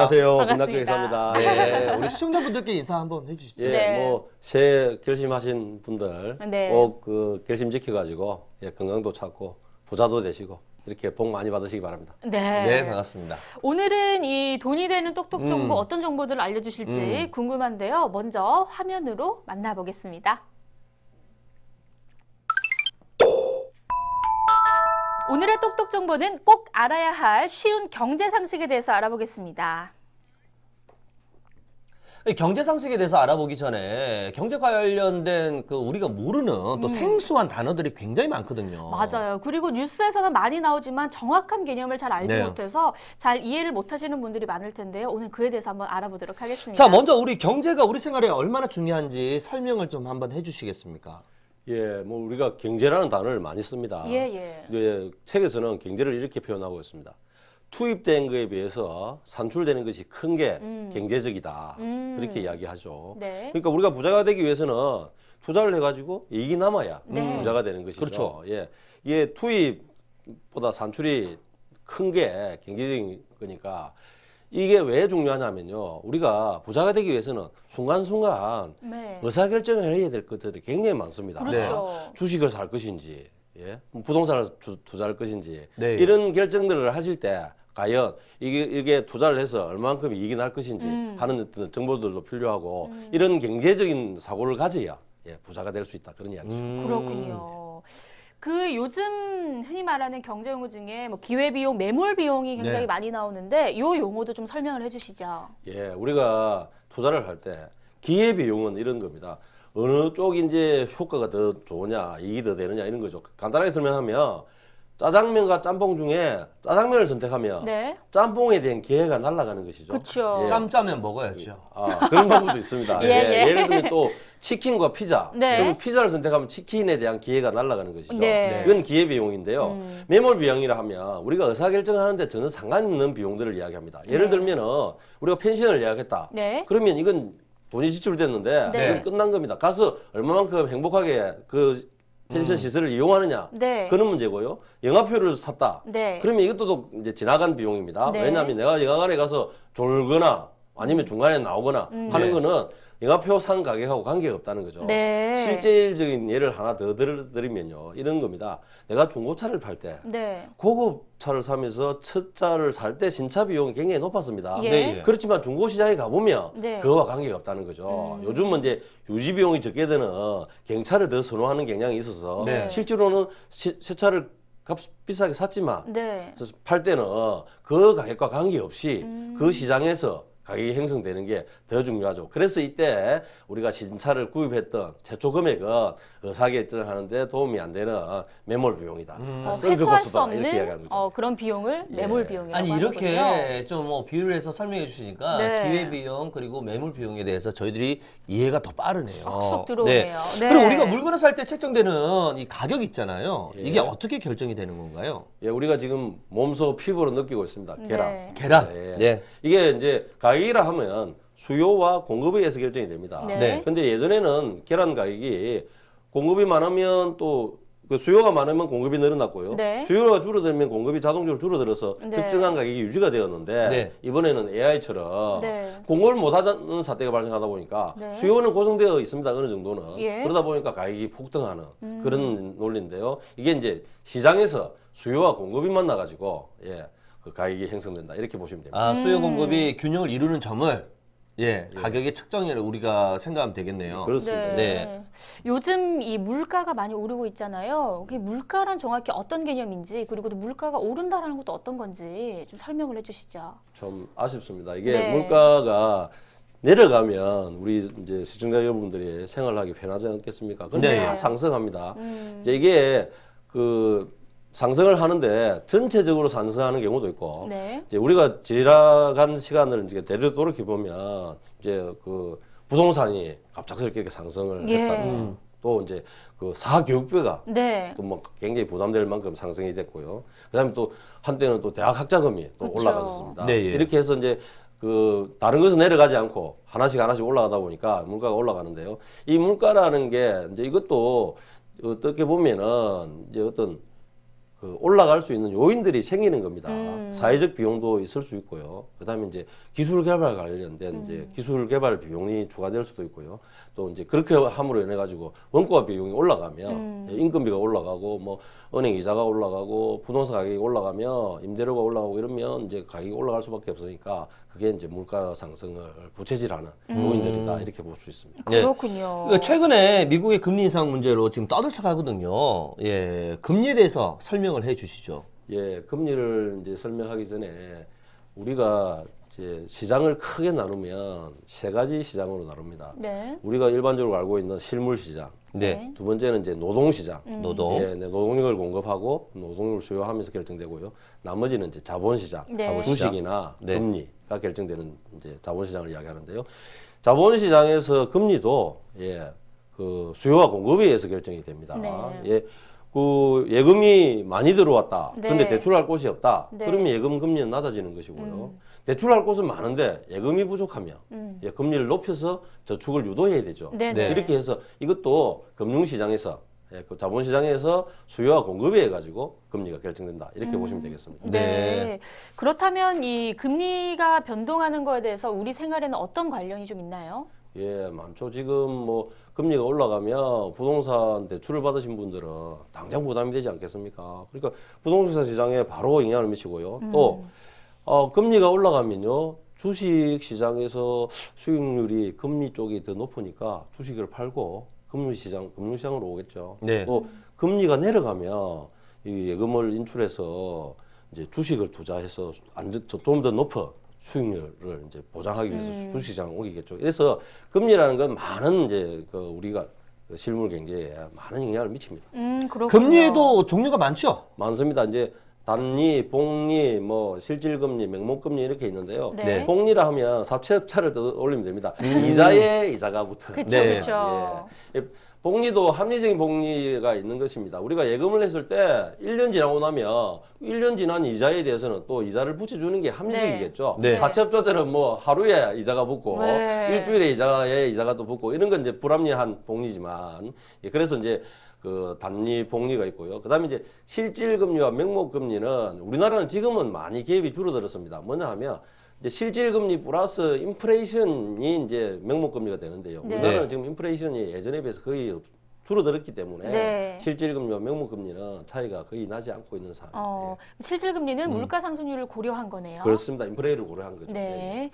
안녕하세요. 반갑습니다. 김낙교이사입니다. 네, 우리 시청자분들께 인사 한번 해주시죠. 예, 네. 뭐 새해 결심하신 분들 네. 꼭 그 결심 지켜가지고 예, 건강도 찾고 부자도 되시고 이렇게 복 많이 받으시기 바랍니다. 네. 네, 반갑습니다. 오늘은 이 돈이 되는 똑똑 정보 어떤 정보들을 알려주실지 궁금한데요. 먼저 화면으로 만나보겠습니다. 오늘의 똑똑 정보는 꼭 알아야 할 쉬운 경제 상식에 대해서 알아보겠습니다. 경제 상식에 대해서 알아보기 전에 경제 관련된 그 우리가 모르는 또 생소한 단어들이 굉장히 많거든요. 맞아요. 그리고 뉴스에서는 많이 나오지만 정확한 개념을 잘 알지 네. 못해서 잘 이해를 못하시는 분들이 많을 텐데요. 오늘 그에 대해서 한번 알아보도록 하겠습니다. 자, 먼저 우리 경제가 우리 생활에 얼마나 중요한지 설명을 좀 한번 해주시겠습니까? 예, 뭐 우리가 경제라는 단어를 많이 씁니다. 예. 예, 책에서는 경제를 이렇게 표현하고 있습니다. 투입된 것에 비해서 산출되는 것이 큰 게 경제적이다. 그렇게 이야기하죠. 네. 그러니까 우리가 부자가 되기 위해서는 투자를 해가지고 이익이 남아야 네. 부자가 되는 것이죠. 그렇죠. 예, 이게 투입보다 산출이 큰 게 경제적인 거니까 이게 왜 중요하냐면요. 우리가 부자가 되기 위해서는 순간순간 네. 의사결정을 해야 될 것들이 굉장히 많습니다. 그렇죠. 주식을 살 것인지, 예? 부동산을 투자할 것인지 네. 이런 결정들을 하실 때 과연 이게 투자를 해서 얼마만큼 이익이 날 것인지 하는 어떤 정보들도 필요하고 이런 경제적인 사고를 가져야 예, 부자가 될 수 있다 그런 이야기죠. 그렇군요. 그 요즘 흔히 말하는 경제 용어 중에 뭐 기회비용, 매몰비용이 굉장히 네. 많이 나오는데 이 용어도 좀 설명을 해주시죠. 예, 우리가 투자를 할 때 기회비용은 이런 겁니다. 어느 쪽이 이제 효과가 더 좋으냐, 이익이 더 되느냐 이런 거죠. 간단하게 설명하면 짜장면과 짬뽕 중에 짜장면을 선택하면 네. 짬뽕에 대한 기회가 날아가는 것이죠. 그렇죠. 예. 짬짜면 먹어야죠. 아, 그런 방법도 있습니다. 예. 예를 들면 또 치킨과 피자. 네. 그러면 피자를 선택하면 치킨에 대한 기회가 날아가는 것이죠. 네. 이건 기회비용인데요. 매몰비용이라 하면 우리가 의사결정하는데 전혀 상관없는 비용들을 이야기합니다. 예를 들면 우리가 펜션을 예약했다. 네. 그러면 이건 돈이 지출됐는데 네. 이건 끝난 겁니다. 가서 얼마만큼 행복하게 그 펜션 시설을 이용하느냐. 네. 그런 문제고요. 영화표를 샀다. 네. 그러면 이것도 또 이제 지나간 비용입니다. 네. 왜냐하면 내가 영화관에 가서 졸거나 아니면 중간에 나오거나 하는 네. 거는 영화표 산 가격하고 관계가 없다는 거죠. 네. 실질적인 예를 하나 더 드리면요. 이런 겁니다. 내가 중고차를 팔 때 네. 고급차를 사면서 첫 차를 살 때 신차 비용이 굉장히 높았습니다. 예. 네, 예. 그렇지만 중고시장에 가보면 네. 그거와 관계가 없다는 거죠. 요즘은 이제 유지 비용이 적게 드는 경차를 더 선호하는 경향이 있어서 네. 실제로는 새 차를 비싸게 샀지만 네. 그래서 팔 때는 그 가격과 관계없이 그 시장에서 가격이 형성되는 게 더 중요하죠. 그래서 이때 우리가 신차를 구입했던 최초 금액은 의사결정을 하는데 도움이 안 되는 매몰 비용이다. 회수할 수 썬크코스다 이렇게 없는 이야기하는 거죠. 그런 비용을 매몰 비용이라고 아니 하는군요. 이렇게 좀 뭐 비유를 해서 설명해 주시니까 네. 기회비용 그리고 매몰비용에 대해서 저희들이 이해가 더 빠르네요. 쏙쏙 들어오네요. 네. 그리고 우리가 물건을 살 때 책정되는 이 가격 있잖아요. 예. 이게 어떻게 결정이 되는 건가요? 예, 우리가 지금 몸소 피부로 느끼고 있습니다. 계란. 네. 계란. 네. 네. 이게 이제 가격이라 하면 수요와 공급에 의해서 결정이 됩니다. 네. 네. 근데 예전에는 계란 가격이 공급이 많으면 또 그 수요가 많으면 공급이 늘어났고요. 네. 수요가 줄어들면 공급이 자동적으로 줄어들어서 네. 적정한 가격이 유지가 되었는데 네. 이번에는 AI처럼 네. 공급을 못하는 사태가 발생하다 보니까 네. 수요는 고정되어 있습니다. 어느 정도는. 예. 그러다 보니까 가격이 폭등하는 그런 논리인데요. 이게 이제 시장에서 수요와 공급이 만나가지고 예, 그 가격이 형성된다. 이렇게 보시면 됩니다. 아, 수요 공급이 균형을 이루는 점을 가격의 측정이라고 우리가 생각하면 되겠네요. 그렇습니다. 네. 요즘 이 물가가 많이 오르고 있잖아요. 그 물가란 정확히 어떤 개념인지 그리고 또 물가가 오른다라는 것도 어떤 건지 좀 설명을 해주시죠. 좀 아쉽습니다. 이게 네. 물가가 내려가면 우리 이제 시청자 여러분들이 생활하기 편하지 않겠습니까? 근데 네. 다 상승합니다. 이제 이게 그 상승을 하는데 전체적으로 상승하는 경우도 있고 네. 이제 우리가 지나간 시간을 이제 돌이켜 보면 이제 그 부동산이 갑작스럽게 이렇게 상승을 예. 했다는 또 이제 그 사교육비가 네. 또 뭐 굉장히 부담될 만큼 상승이 됐고요. 그다음에 또 한때는 또 대학 학자금이 또 그쵸. 올라갔었습니다. 네, 예. 이렇게 해서 이제 그 다른 것은 내려가지 않고 하나씩 올라가다 보니까 물가가 올라가는데요. 이 물가라는 게 이제 이것도 어떻게 보면은 이제 어떤 그 그 올라갈 수 있는 요인들이 생기는 겁니다. 음. 사회적 비용도 있을 수 있고요. 그다음에 이제 기술 개발 관련된 이제 기술 개발 비용이 추가될 수도 있고요. 또 이제 그렇게 함으로 인해 가지고 원가 비용이 올라가면 인건비가 올라가고 뭐 은행 이자가 올라가고 부동산 가격이 올라가면 임대료가 올라가고 이러면 이제 가격이 올라갈 수밖에 없으니까 그게 이제 물가 상승을 부채질하는 요인들이다 이렇게 볼 수 있습니다. 네. 그렇군요. 그러니까 최근에 미국의 금리 인상 문제로 지금 떠들썩하거든요. 예, 금리에 대해서 설명을 해주시죠. 예, 금리를 이제 설명하기 전에 우리가 이제 시장을 크게 나누면 세 가지 시장으로 나눕니다. 네. 우리가 일반적으로 알고 있는 실물 시장, 네, 두 번째는 이제 노동 시장, 노동. 예, 네, 노동력을 공급하고 노동력을 수요하면서 결정되고요. 나머지는 이제 자본 시장, 네. 자본 시장. 주식이나 네. 금리가 결정되는 이제 자본 시장을 이야기하는데요. 자본 시장에서 금리도 예, 그 수요와 공급에 의해서 결정이 됩니다. 네. 예. 그 예금이 많이 들어왔다. 네. 근데 대출할 곳이 없다. 네. 그러면 예금 금리는 낮아지는 것이고요. 대출할 곳은 많은데 예금이 부족하면 예, 금리를 높여서 저축을 유도해야 되죠. 네, 네. 이렇게 해서 이것도 금융시장에서 예, 그 자본시장에서 수요와 공급에 의해 가지고 금리가 결정된다. 이렇게 보시면 되겠습니다. 네. 네. 그렇다면 이 금리가 변동하는 거에 대해서 우리 생활에는 어떤 관련이 좀 있나요? 예, 많죠. 지금 뭐 금리가 올라가면 부동산 대출을 받으신 분들은 당장 부담이 되지 않겠습니까? 그러니까 부동산 시장에 바로 영향을 미치고요. 또 금리가 올라가면요. 주식 시장에서 수익률이 금리 쪽이 더 높으니까 주식을 팔고 금융시장으로 오겠죠. 네. 또 금리가 내려가면 이 예금을 인출해서 이제 주식을 투자해서 좀 더 높은 수익률을 이제 보장하기 위해서 주식시장 오기겠죠. 그래서 금리라는 건 많은 이제 그 우리가 그 실물 경제에 많은 영향을 미칩니다. 그렇군요. 금리에도 종류가 많죠. 많습니다. 이제 단리, 복리, 뭐 실질금리, 명목금리 이렇게 있는데요. 네. 복리라 하면 사채업자를 올리면 됩니다. 이자에 이자가 붙은. 그렇죠, 네. 그렇죠. 예. 복리도 합리적인 복리가 있는 것입니다. 우리가 예금을 했을 때 1년 지나고 나면 1년 지난 이자에 대해서는 또 이자를 붙여주는 게 합리적이겠죠. 네. 사채업자들은 뭐 하루에 이자가 붙고 네. 일주일에 이자가 또 붙고 이런 건 이제 불합리한 복리지만 예, 그래서 이제 그 단리 복리가 있고요. 그다음에 이제 실질금리와 명목금리는 우리나라는 지금은 많이 개입이 줄어들었습니다. 뭐냐 하면 이제 실질금리 플러스 인플레이션이 이제 명목금리가 되는데요. 네. 우리나라는 네. 지금 인플레이션이 예전에 비해서 거의 줄어들었기 때문에 네. 실질금리와 명목금리는 차이가 거의 나지 않고 있는 상황이에요. 실질금리는 물가 상승률을 고려한 거네요. 그렇습니다. 인플레이를 고려한 거죠. 네.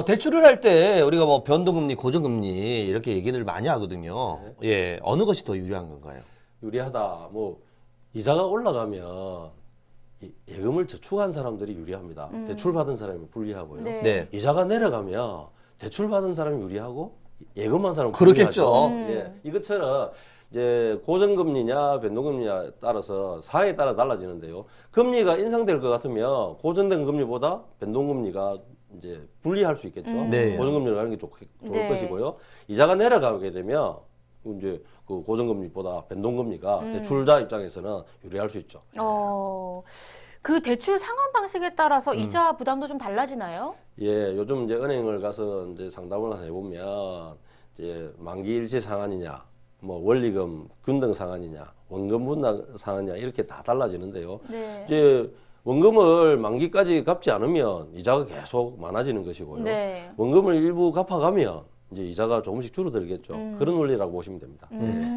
대출을 할 때 우리가 뭐 변동금리, 고정금리 이렇게 얘기를 많이 하거든요. 예, 어느 것이 더 유리한 건가요? 유리하다. 뭐 이자가 올라가면 예금을 저축한 사람들이 유리합니다. 대출 받은 사람이 불리하고요. 네. 네. 이자가 내려가면 대출 받은 사람이 유리하고 예금한 사람은 그렇겠죠. 불리하죠. 예, 이것처럼 이제 고정금리냐 변동금리냐에 따라서 상황에 따라 달라지는데요. 금리가 인상될 것 같으면 고정된 금리보다 변동금리가 이제 불리할 수 있겠죠. 네. 고정금리를 가는 게 좋을 네. 것이고요. 이자가 내려가게 되면 이제 그 고정금리보다 변동금리가 대출자 입장에서는 유리할 수 있죠. 그 대출 상환 방식에 따라서 이자 부담도 좀 달라지나요? 예, 요즘 이제 은행을 가서 이제 상담을 해보면 이제 만기 일시 상환이냐, 뭐 원리금 균등 상환이냐, 원금 분당 상환이냐 이렇게 다 달라지는데요. 네. 이제 원금을 만기까지 갚지 않으면 이자가 계속 많아지는 것이고요. 네. 원금을 일부 갚아가면 이제 이자가 조금씩 줄어들겠죠. 그런 원리라고 보시면 됩니다.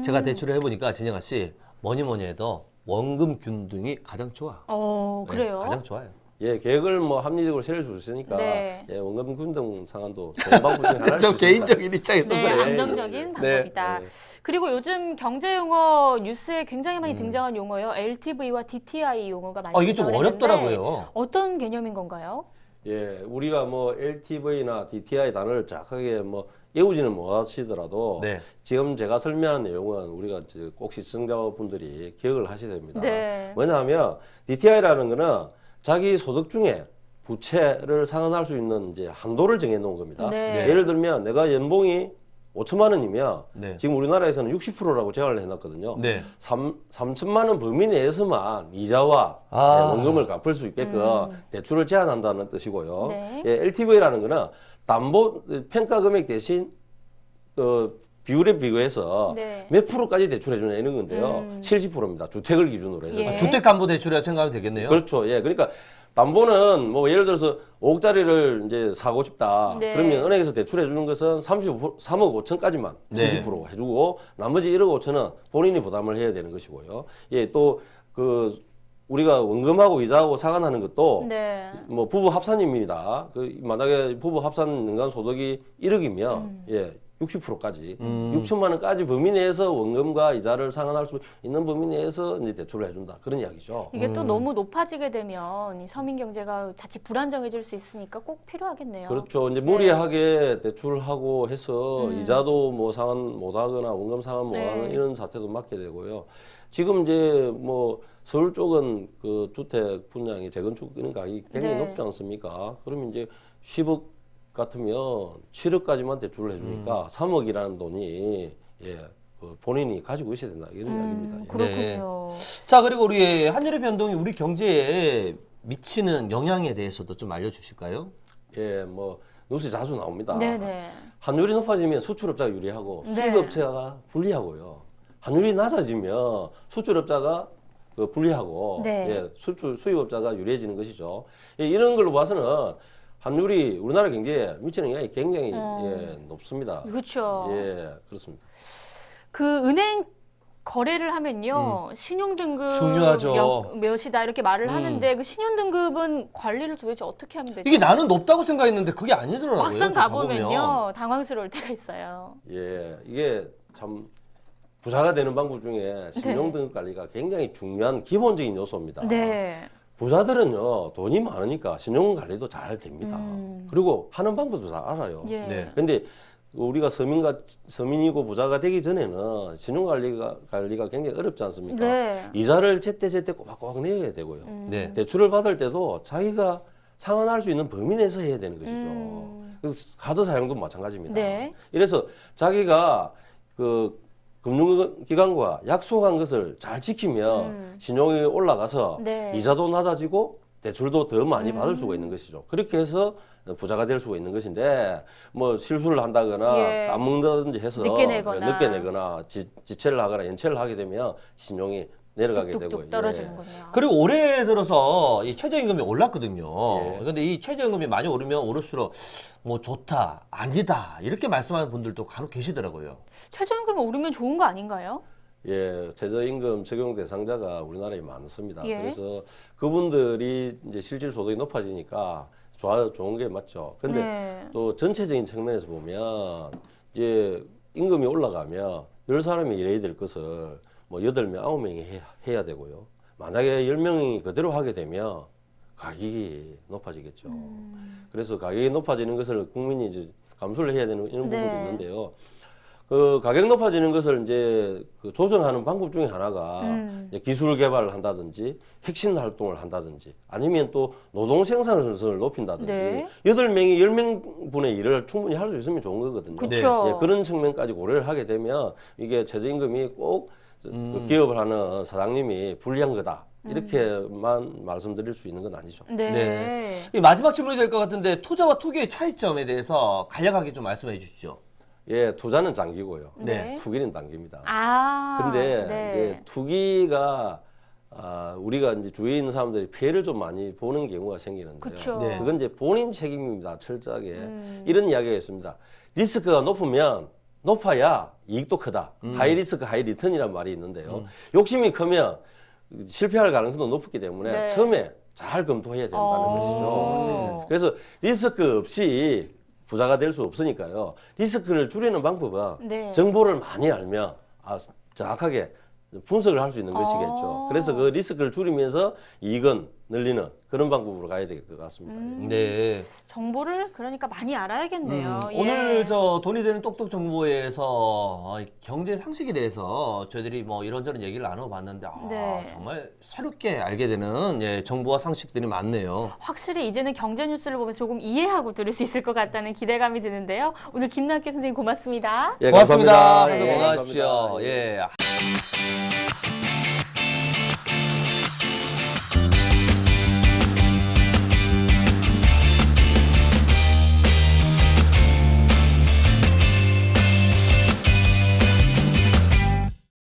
제가 대출을 해보니까 진영아 씨 뭐니 해도 원금 균등이 가장 좋아. 네, 그래요? 가장 좋아요. 예, 계획을 뭐 합리적으로 세울 수 있으니까 네. 예, 원금 균등 상환도 좋은 방법 중에 하나일 수 좀 있습니다. 개인적인 입장에서 네, 그래. 안정적인 네. 방법이다. 네. 그리고 요즘 경제 용어 뉴스에 굉장히 많이 등장한 용어요. LTV와 DTI 용어가 많이 이게 좀 등장을 했는데 어렵더라고요. 어떤 개념인 건가요? 예, 우리가 뭐 LTV나 DTI 단어를 정확하게 뭐 외우지는 못하시더라도 네. 지금 제가 설명한 내용은 우리가 이제 꼭 시청자분들이 기억을 하셔야 됩니다. 네. 뭐냐하면 DTI라는 거는 자기 소득 중에 부채를 상환할 수 있는 이제 한도를 정해 놓은 겁니다. 네. 예를 들면 내가 연봉이 5천만 원이면 네. 지금 우리나라에서는 60%라고 제한을 해놨거든요. 네. 3천만 원 범위 내에서만 이자와 원금을 갚을 수 있게끔 대출을 제한한다는 뜻이고요. 네. 예, LTV라는 거는 담보 평가 금액 대신 비율에 비교해서 네. 몇 프로까지 대출해 주냐 이런 건데요. 70%입니다. 주택을 기준으로 해서. 예. 주택담보대출이라 생각하면 되겠네요. 그렇죠. 예. 그러니까 담보는 뭐 예를 들어서 5억짜리를 이제 사고 싶다. 네. 그러면 은행에서 대출해 주는 것은 3억 5천까지만 네. 70% 해주고 나머지 1억 5천은 본인이 부담을 해야 되는 것이고요. 예, 또 그 우리가 원금하고 이자하고 상환하는 것도 네. 뭐 부부 합산입니다. 그 만약에 부부 합산 연간 소득이 1억이면 예. 60%까지 6천만 원까지 범위 내에서 원금과 이자를 상환할 수 있는 범위 내에서 이제 대출을 해준다 그런 이야기죠. 이게 또 너무 높아지게 되면 이 서민 경제가 자칫 불안정해질 수 있으니까 꼭 필요하겠네요. 그렇죠. 이제 무리하게 대출하고 해서 음. 이자도 뭐 상환 못하거나 원금 상환 못하는 네. 이런 사태도 맞게 되고요. 지금 이제 뭐 서울 쪽은 그 주택 분양이 재건축 이런 가격이 굉장히 네. 높지 않습니까? 그러면 이제 10억 같으면 7억까지만 대출을 해주니까 3억이라는 돈이 예, 그 본인이 가지고 있어야 된다 이런 이야기입니다. 예. 그렇군요. 자, 그리고 우리 한율의 변동이 우리 경제에 미치는 영향에 대해서도 좀 알려주실까요? 예, 뭐 뉴스에 자주 나옵니다. 네네. 환율이 높아지면 수출업자가 유리하고 네. 수입업체가 불리하고요. 환율이 낮아지면 수출업자가 그 불리하고 네. 예, 수입업자가 유리해지는 것이죠. 예, 이런 걸로 봐서는 환율이 우리나라 경제에 미치는 영향이 굉장히 예, 높습니다. 그렇죠. 예, 그렇습니다. 그 은행 거래를 하면요 신용 등급 중요하죠. 몇이다 이렇게 말을 하는데 그 신용 등급은 관리를 도대체 어떻게 하면 되죠? 이게 나는 높다고 생각했는데 그게 아니더라고요. 막상 저 가보면요 당황스러울 때가 있어요. 예, 이게 참 부자가 되는 방법 중에 신용 등급 관리가 굉장히 중요한 기본적인 요소입니다. 네. 부자들은요 돈이 많으니까 신용 관리도 잘 됩니다. 그리고 하는 방법도 잘 알아요. 예. 네. 근데 우리가 서민이고 부자가 되기 전에는 신용 관리가 굉장히 어렵지 않습니까? 네. 이자를 제때 꼬박꼬박 내야 되고요. 네. 대출을 받을 때도 자기가 상환할 수 있는 범위 내에서 해야 되는 것이죠. 그리고 카드 사용도 마찬가지입니다. 네. 이래서 자기가 그 금융기관과 약속한 것을 잘 지키면 신용이 올라가서 네. 이자도 낮아지고 대출도 더 많이 받을 수가 있는 것이죠. 그렇게 해서 부자가 될 수가 있는 것인데 뭐 실수를 한다거나 예. 까먹는다든지 해서 늦게 내거나. 지체를 하거나 연체를 하게 되면 신용이 내려가게 되고 뚝뚝뚝 떨어지는군요. 그리고 올해 들어서 이 최저임금이 올랐거든요. 예. 근데 이 최저임금이 많이 오르면 오를수록 뭐 좋다, 아니다 이렇게 말씀하는 분들도 간혹 계시더라고요. 최저임금이 오르면 좋은 거 아닌가요? 예, 최저임금 적용 대상자가 우리나라에 많습니다. 예. 그래서 그분들이 이제 실질 소득이 높아지니까 좋은 게 맞죠. 근데 네. 또 전체적인 측면에서 보면 이제 임금이 올라가면 10사람이 일해야 될 것을 뭐 8명, 9명이 해야 되고요. 만약에 10명이 그대로 하게 되면 가격이 높아지겠죠. 그래서 가격이 높아지는 것을 국민이 이제 감수를 해야 되는 이런 부분도 네. 있는데요. 그 가격 높아지는 것을 이제 그 조정하는 방법 중에 하나가 이제 기술 개발을 한다든지 혁신 활동을 한다든지 아니면 또 노동 생산성을 높인다든지 네. 8명이 10명분의 일을 충분히 할 수 있으면 좋은 거거든요. 그쵸. 예, 그런 측면까지 고려를 하게 되면 이게 최저임금이 꼭 그 기업을 하는 사장님이 불리한 거다. 이렇게만 말씀드릴 수 있는 건 아니죠. 네. 네. 이 마지막 질문이 될 것 같은데 투자와 투기의 차이점에 대해서 간략하게 좀 말씀해 주시죠. 예, 투자는 장기고요. 네. 투기는 단기입니다. 아. 근데 네. 이제 투기가 우리가 이제 주위에 있는 사람들이 피해를 좀 많이 보는 경우가 생기는데요. 그쵸. 네. 그건 이제 본인 책임입니다. 철저하게. 이런 이야기가 있습니다. 리스크가 높아야 이익도 크다. 하이 리스크, 하이 리턴이라는 말이 있는데요. 욕심이 크면 실패할 가능성도 높기 때문에 네. 처음에 잘 검토해야 된다는 어. 것이죠. 그래서 리스크 없이 부자가 될 수 없으니까요. 리스크를 줄이는 방법은 네. 정보를 많이 알면 정확하게 분석을 할 수 있는 것이겠죠. 그래서 그 리스크를 줄이면서 이익은 늘리는 그런 방법으로 가야 될 것 같습니다. 네. 정보를 그러니까 많이 알아야겠네요. 예. 오늘 저 돈이 되는 똑똑 정보에서 경제 상식에 대해서 저희들이 뭐 이런저런 얘기를 나눠봤는데 네. 정말 새롭게 알게 되는 예, 정보와 상식들이 많네요. 확실히 이제는 경제 뉴스를 보면서 조금 이해하고 들을 수 있을 것 같다는 기대감이 드는데요. 오늘 김남기 선생님 고맙습니다. 예, 고맙습니다. 감사합니다. 항상 예, 건강하십시오. 감사합니다. 예.